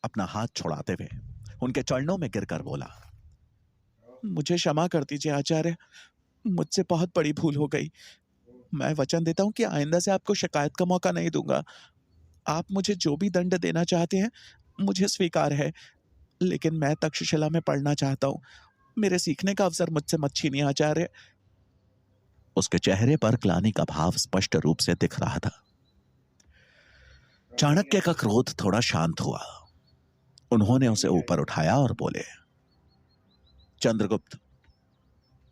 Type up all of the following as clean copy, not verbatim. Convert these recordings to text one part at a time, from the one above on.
अपना हाथ छुड़ाते हुए उनके चरणों में गिरकर बोला, मुझे क्षमा कर दीजिए आचार्य, मुझसे बहुत बड़ी भूल हो गई। मैं वचन देता हूं कि आइंदा से आपको शिकायत का मौका नहीं दूंगा। आप मुझे जो भी दंड देना चाहते हैं मुझे स्वीकार है, लेकिन मैं तक्षशिला में पढ़ना चाहता हूं। मेरे सीखने का अवसर मुझसे मत छीनिए आचार्य। उसके चेहरे पर ग्लानि का भाव स्पष्ट रूप से दिख रहा था। चाणक्य का क्रोध थोड़ा शांत हुआ। उन्होंने उसे ऊपर उठाया और बोले, चंद्रगुप्त,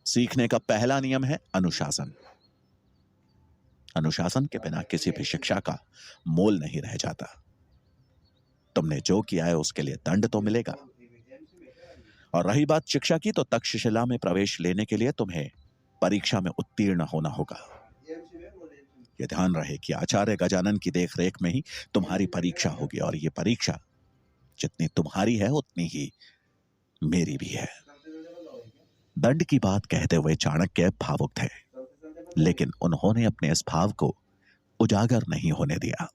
सीखने का पहला नियम है अनुशासन। अनुशासन के बिना किसी भी शिक्षा का मोल नहीं रह जाता। तुमने जो किया है उसके लिए दंड तो मिलेगा। और रही बात शिक्षा की, तो तक्षशिला में प्रवेश लेने के लिए तुम्हें परीक्षा में उत्तीर्ण होना होगा। यह ध्यान रहे कि आचार्य गजानन की देखरेख में ही तुम्हारी परीक्षा होगी, और यह परीक्षा जितनी तुम्हारी है उतनी ही मेरी भी है। दंड की बात कहते हुए चाणक्य भावुक थे, लेकिन उन्होंने अपने इस भाव को उजागर नहीं होने दिया।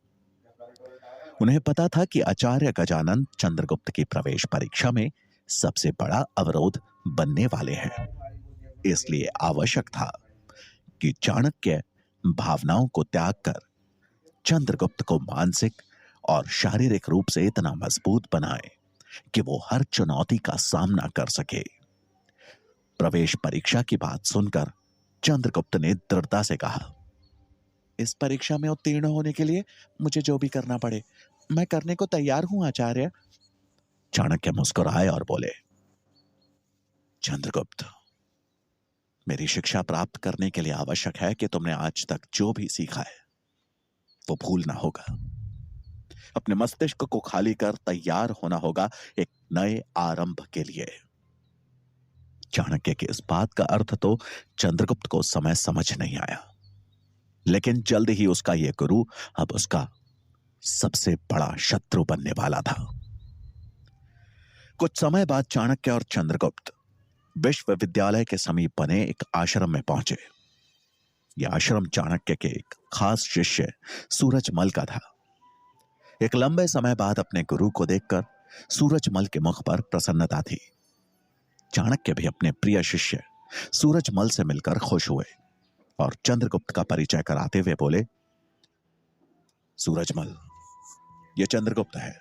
उन्हें पता था कि आचार्य गजानन चंद्रगुप्त की प्रवेश परीक्षा में सबसे बड़ा अवरोध बनने वाले हैं। इसलिए आवश्यक था कि चाणक्य भावनाओं को त्याग कर चंद्रगुप्त को मानसिक और शारीरिक रूप से इतना मजबूत बनाए कि वो हर चुनौती का सामना कर सके। प्रवेश परीक्षा की बात सुनकर चंद्रगुप्त ने दृढ़ता से कहा, इस परीक्षा में उत्तीर्ण होने के लिए मुझे जो भी करना पड़े मैं करने को तैयार हूं आचार्य। चाणक्य मुस्कुराए और बोले, चंद्रगुप्त, मेरी शिक्षा प्राप्त करने के लिए आवश्यक है कि तुमने आज तक जो भी सीखा है वो भूलना होगा। अपने मस्तिष्क को खाली कर तैयार होना होगा एक नए आरंभ के लिए। चाणक्य के इस बात का अर्थ तो चंद्रगुप्त को उस समय समझ नहीं आया, लेकिन जल्द ही उसका यह गुरु अब उसका सबसे बड़ा शत्रु बनने वाला था। कुछ समय बाद चाणक्य और चंद्रगुप्त विश्वविद्यालय के समीप बने एक आश्रम में पहुंचे। यह आश्रम चाणक्य के एक खास शिष्य सूरजमल का था। एक लंबे समय बाद अपने गुरु को देखकर सूरजमल के मुख पर प्रसन्नता थी। चाणक्य भी अपने प्रिय शिष्य सूरजमल से मिलकर खुश हुए और चंद्रगुप्त का परिचय कराते हुए बोले, सूरजमल, यह चंद्रगुप्त है।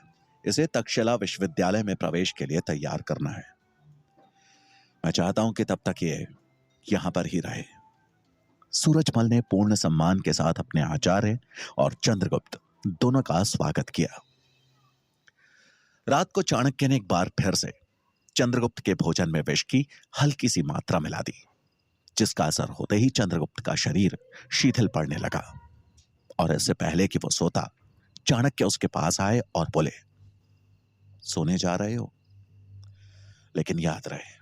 इसे तक्षशिला विश्वविद्यालय में प्रवेश के लिए तैयार करना है। मैं चाहता हूं कि तब तक ये यहां पर ही रहे। सूरजमल ने पूर्ण सम्मान के साथ अपने आचार्य और चंद्रगुप्त दोनों का स्वागत किया। रात को चाणक्य ने एक बार फिर से चंद्रगुप्त के भोजन में विष की हल्की सी मात्रा मिला दी, जिसका असर होते ही चंद्रगुप्त का शरीर शिथिल पड़ने लगा। और इससे पहले कि वो सोता, चाणक्य उसके पास आए और बोले, सोने जा रहे हो? लेकिन याद रहे,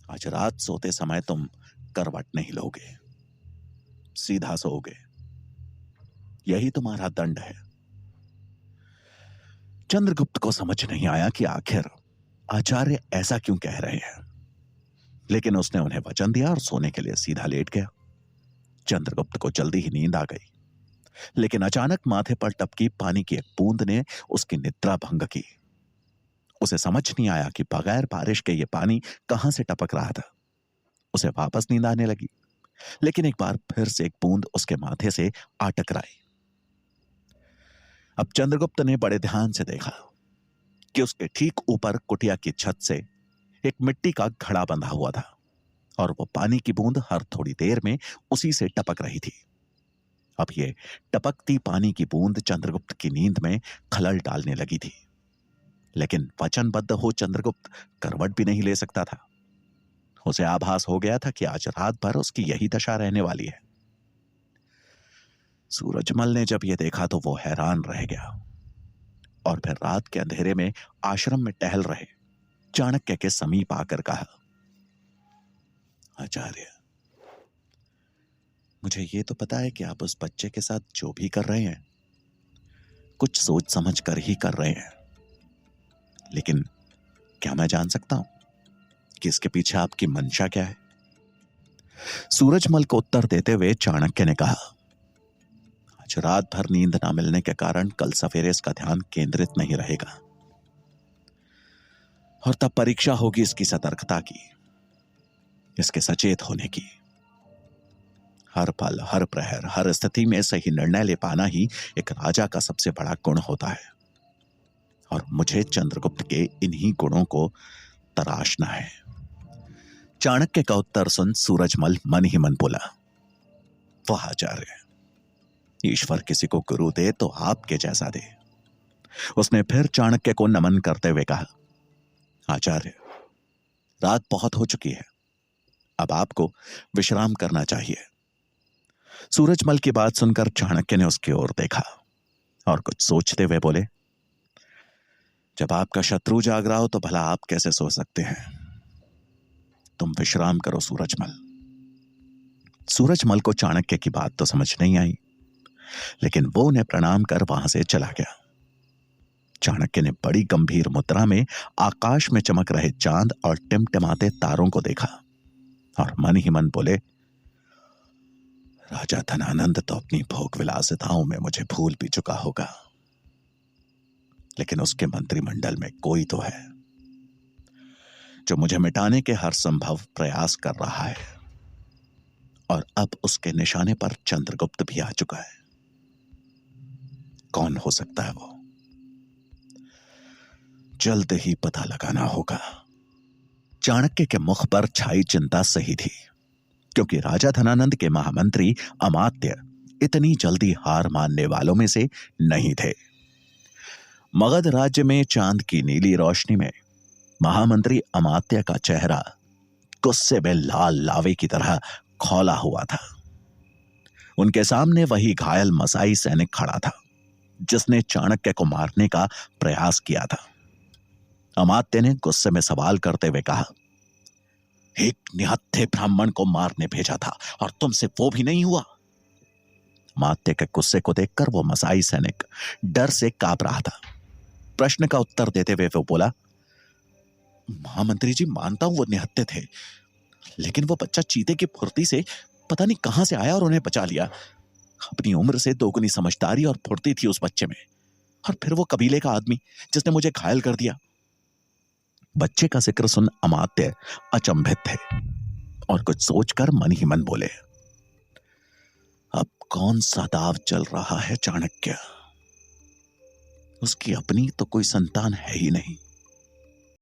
आज रात सोते समय तुम करवट नहीं लोगे, सीधा सोओगे। यही तुम्हारा दंड है। चंद्रगुप्त को समझ नहीं आया कि आखिर आचार्य ऐसा क्यों कह रहे हैं, लेकिन उसने उन्हें वचन दिया और सोने के लिए सीधा लेट गया। चंद्रगुप्त को जल्दी ही नींद आ गई, लेकिन अचानक माथे पर टपकी पानी की एक बूंद ने उसकी निद्रा भंग की। उसे समझ नहीं आया कि बगैर बारिश के ये पानी कहां से टपक रहा था। उसे वापस नींद आने लगी, लेकिन एक बार फिर से एक बूंद उसके माथे से आ टकराई। अब चंद्रगुप्त ने बड़े ध्यान से देखा कि उसके ठीक ऊपर कुटिया की छत से एक मिट्टी का घड़ा बंधा हुआ था, और वो पानी की बूंद हर थोड़ी देर में उसी से टपक रही थी। अब ये टपकती पानी की बूंद चंद्रगुप्त की नींद में खलल डालने लगी थी, लेकिन वचनबद्ध हो चंद्रगुप्त करवट भी नहीं ले सकता था। उसे आभास हो गया था कि आज रात भर उसकी यही दशा रहने वाली है। सूरजमल ने जब यह देखा तो वो हैरान रह गया, और फिर रात के अंधेरे में आश्रम में टहल रहे चाणक्य के समीप आकर कहा, आचार्य, मुझे ये तो पता है कि आप उस बच्चे के साथ जो भी कर रहे हैं कुछ सोच समझ कर ही कर रहे हैं, लेकिन क्या मैं जान सकता हूं कि इसके पीछे आपकी मंशा क्या है? सूरजमल को उत्तर देते हुए चाणक्य ने कहा, आज रात भर नींद ना मिलने के कारण कल सवेरे इसका ध्यान केंद्रित नहीं रहेगा। और तब परीक्षा होगी इसकी सतर्कता की, इसके सचेत होने की। हर पल, हर प्रहर, हर स्थिति में सही निर्णय ले पाना ही एक राजा का सबसे बड़ा गुण होता है। और मुझे चंद्रगुप्त के इन्हीं गुणों को तराशना है। चाणक्य का उत्तर सुन सूरजमल मन ही मन बोला, वाह आचार्य, ईश्वर किसी को गुरु दे तो आपके जैसा दे। उसने फिर चाणक्य को नमन करते हुए कहा, आचार्य, रात बहुत हो चुकी है, अब आपको विश्राम करना चाहिए। सूरजमल की बात सुनकर चाणक्य ने उसकी ओर देखा और कुछ सोचते हुए बोले, जब आपका शत्रु जाग रहा हो तो भला आप कैसे सो सकते हैं? तुम विश्राम करो सूरजमल। सूरजमल को चाणक्य की बात तो समझ नहीं आई, लेकिन वो उन्हें प्रणाम कर वहां से चला गया। चाणक्य ने बड़ी गंभीर मुद्रा में आकाश में चमक रहे चांद और टिमटिमाते तारों को देखा और मन ही मन बोले, राजा धनानंद तो अपनी भोग विलासिताओं में मुझे भूल भी चुका होगा, लेकिन उसके मंत्रिमंडल में कोई तो है जो मुझे मिटाने के हर संभव प्रयास कर रहा है। और अब उसके निशाने पर चंद्रगुप्त भी आ चुका है। कौन हो सकता है वो? जल्द ही पता लगाना होगा। चाणक्य के मुख पर छाई चिंता सही थी, क्योंकि राजा धनानंद के महामंत्री अमात्य इतनी जल्दी हार मानने वालों में से नहीं थे। मगध राज्य में चांद की नीली रोशनी में महामंत्री अमात्य का चेहरा गुस्से में लाल लावे की तरह खौला हुआ था। उनके सामने वही घायल मसाई सैनिक खड़ा था जिसने चाणक्य को मारने का प्रयास किया था। अमात्य ने गुस्से में सवाल करते हुए कहा, एक निहत्थे ब्राह्मण को मारने भेजा था और तुमसे वो भी नहीं हुआ? अमात्य के गुस्से को देखकर वो मसाई सैनिक डर से कांप रहा था। प्रश्न का उत्तर देते हुए वो बोला, महामंत्री जी, मानता हूं वो निहत्थे थे, लेकिन वो बच्चा चीते की फुर्ती से पता नहीं कहां से आया और उन्हें बचा लिया। अपनी उम्र से दोगुनी समझदारी और फुर्ती थी उस बच्चे में, और फिर वो कबीले का आदमी जिसने मुझे घायल कर दिया। बच्चे का जिक्र सुन अमात्य अचंभित थे और कुछ सोचकर मन ही मन बोले, अब कौन सा दाव चल रहा है चाणक्य? उसकी अपनी तो कोई संतान है ही नहीं,